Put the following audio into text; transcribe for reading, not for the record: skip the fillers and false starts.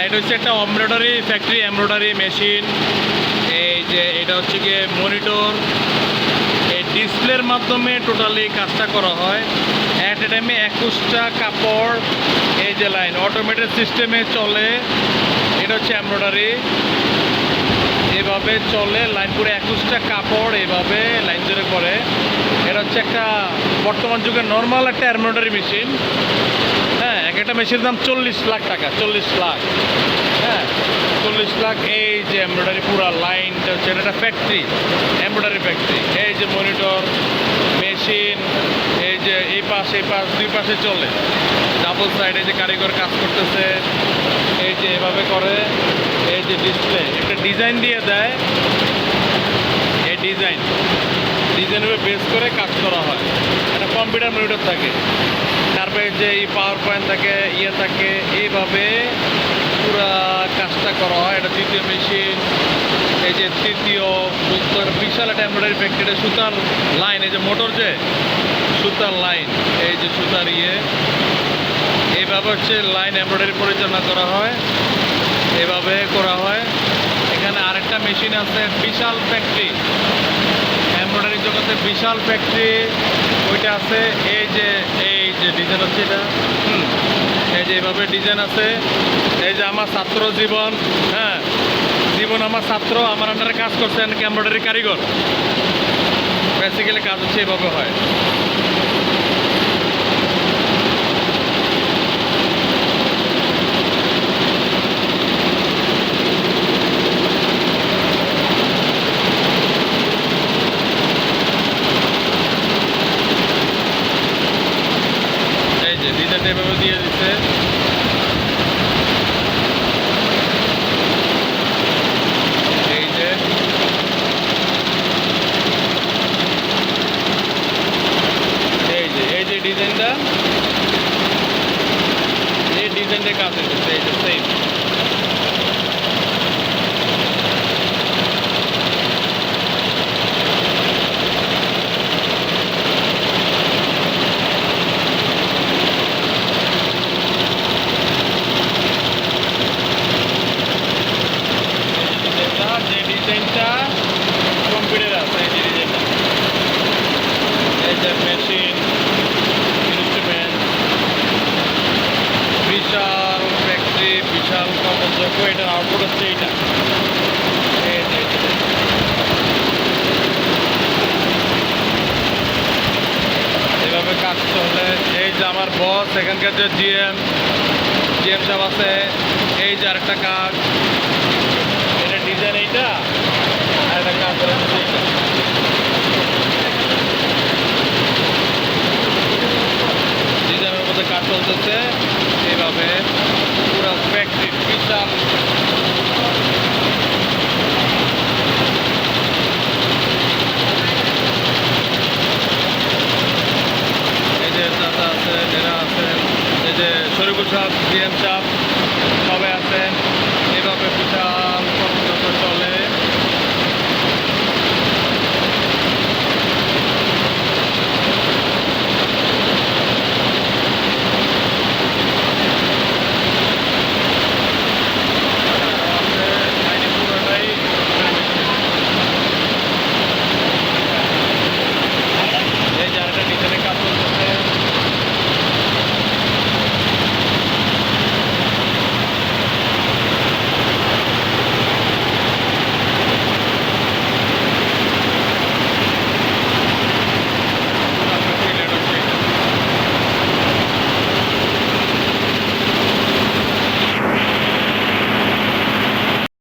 এটা হচ্ছে একটা এমব্রয়ডারি মেশিন। এই যে এটা হচ্ছে গিয়ে মনিটর, এই ডিসপ্লের মাধ্যমে টোটালি কাজটা করা হয়। অ্যাট এ টাইমে 21টা কাপড়, এই যে লাইন অটোমেটেড সিস্টেমে চলে। এটা হচ্ছে এমব্রয়ডারি, এভাবে চলে লাইন করে 21টা কাপড় এভাবে লাইন ধরে করে। এটা হচ্ছে একটা বর্তমান যুগের নর্মাল একটা এমব্রয়ডারি মেশিন। হ্যাঁ, একটা মেশিনের দাম 40 লাখ টাকা, 40 লাখ। হ্যাঁ, 40 লাখ। এই যে এমব্রয়ডারি পুরো লাইনটা হচ্ছে এটা ফ্যাক্টরি, এমব্রয়ডারি ফ্যাক্টরি। এই যে মনিটর মেশিন, এই যে এই পাশ দুই পাশে চলে ডাবল সাইড। এই যে কারিগর কাজ করতেছে, এই যে এভাবে করে। এই যে ডিসপ্লে একটা ডিজাইন দিয়ে দেয়, এই ডিজাইনের বেস করে কাজ করা হয়। একটা কম্পিউটার মনিটর থাকে, তারপরে যে এই পাওয়ার পয়েন্ট থাকে, থাকে, এইভাবে পুরা কাজটা করা হয়। এটা দ্বিতীয় মেশিন। এই যে তৃতীয় বিশাল একটা এমব্রয়ডারি ফ্যাক্টরি, সুতার লাইন, এই যে মোটর যে সুতার লাইন, এই যে সুতার এইভাবে হচ্ছে লাইন এমব্রয়ডারি পরিচালনা করা হয়, এভাবে করা হয়। এখানে আরেকটা মেশিন আছে, বিশাল ফ্যাক্টরি, এমব্রয়ডারি জগতে বিশাল ফ্যাক্টরি ওইটা আছে। এই যে ডিজাইন হচ্ছে এটা, এই যে এইভাবে ডিজাইন আছে। এই যে আমার ছাত্র জীবন, হ্যাঁ জীবন আমার ছাত্র, আমার আন্ডারে কাজ করছেন এমব্রয়ডারি কারিগর। বেসিক্যালি কাজ হচ্ছে এভাবে হয়। এই যে ডিজাইনটা এভাবে দিয়ে দিচ্ছে। ডিজাইনটা কাজ হয়েছে, এই যে সেম। যে ডিজাইনটা কম্পিউটার আছে, এই যে ডিজাইনটা, এই যে মেশিন ইনস্ট্রুমেন্ট, বিশাল ফ্যাক্টরি, বিশাল কর্মযোগ্য। এটার আউটপুট হচ্ছে এইটা। এভাবে কাজ চলে। এই যে আমার বস, এখানকার যে জিএম সাহেব আছে। এই যে আরেকটা কাজ, এটা ডিজাইন, এইটা আর একটা কাজ হচ্ছে এইটা। ডিজাইনের মধ্যে কাজ চলতেছে এইভাবে।